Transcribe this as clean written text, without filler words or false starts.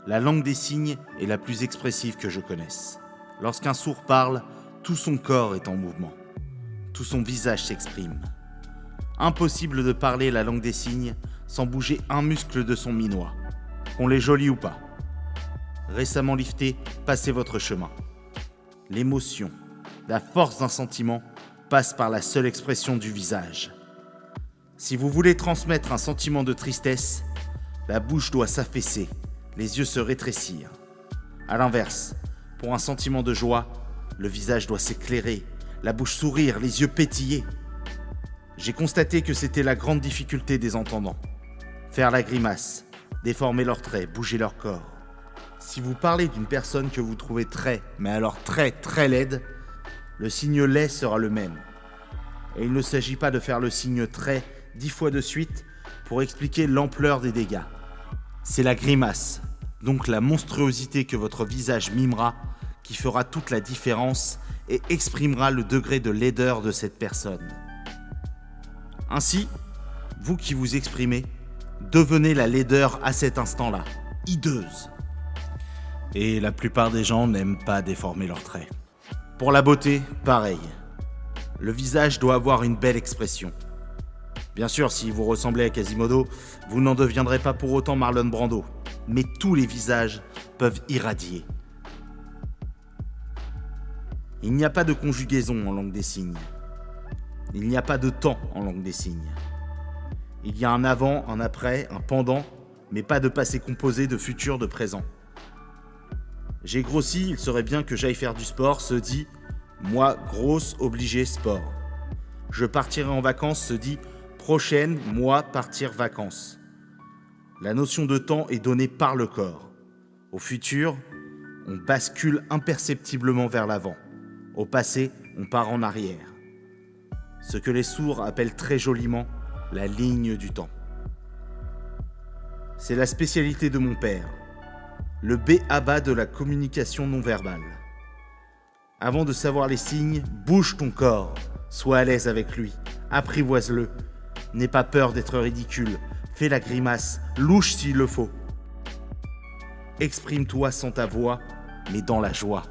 La langue des signes est la plus expressive que je connaisse. Lorsqu'un sourd parle, tout son corps est en mouvement. Tout son visage s'exprime. Impossible de parler la langue des signes sans bouger un muscle de son minois, qu'on l'ait joli ou pas. Récemment lifté, passez votre chemin. L'émotion, la force d'un sentiment passe par la seule expression du visage. Si vous voulez transmettre un sentiment de tristesse, la bouche doit s'affaisser, les yeux se rétrécir. A l'inverse, pour un sentiment de joie, le visage doit s'éclairer, la bouche sourire, les yeux pétiller. J'ai constaté que c'était la grande difficulté des entendants. Faire la grimace, déformer leurs traits, bouger leur corps. Si vous parlez d'une personne que vous trouvez mais alors très laide, le signe laid sera le même. Et il ne s'agit pas de faire le signe très 10 fois de suite pour expliquer l'ampleur des dégâts. C'est la grimace, donc la monstruosité que votre visage mimera, qui fera toute la différence et exprimera le degré de laideur de cette personne. Ainsi, vous qui vous exprimez, devenez la laideur à cet instant-là, hideuse. Et la plupart des gens n'aiment pas déformer leurs traits. Pour la beauté, pareil. Le visage doit avoir une belle expression. Bien sûr, si vous ressemblez à Quasimodo, vous n'en deviendrez pas pour autant Marlon Brando. Mais tous les visages peuvent irradier. Il n'y a pas de conjugaison en langue des signes. Il n'y a pas de temps en langue des signes. Il y a un avant, un après, un pendant, mais pas de passé composé de futur, de présent. J'ai grossi, il serait bien que j'aille faire du sport, se dit « moi, grosse, obligé, sport ». Je partirai en vacances, se dit « prochaine, moi, partir vacances ». La notion de temps est donnée par le corps. Au futur, on bascule imperceptiblement vers l'avant. Au passé, on part en arrière. Ce que les sourds appellent très joliment la ligne du temps. C'est la spécialité de mon père, le b.a.-ba de la communication non verbale. Avant de savoir les signes, bouge ton corps, sois à l'aise avec lui, apprivoise-le. N'aie pas peur d'être ridicule, fais la grimace, louche s'il le faut. Exprime-toi sans ta voix, mais dans la joie.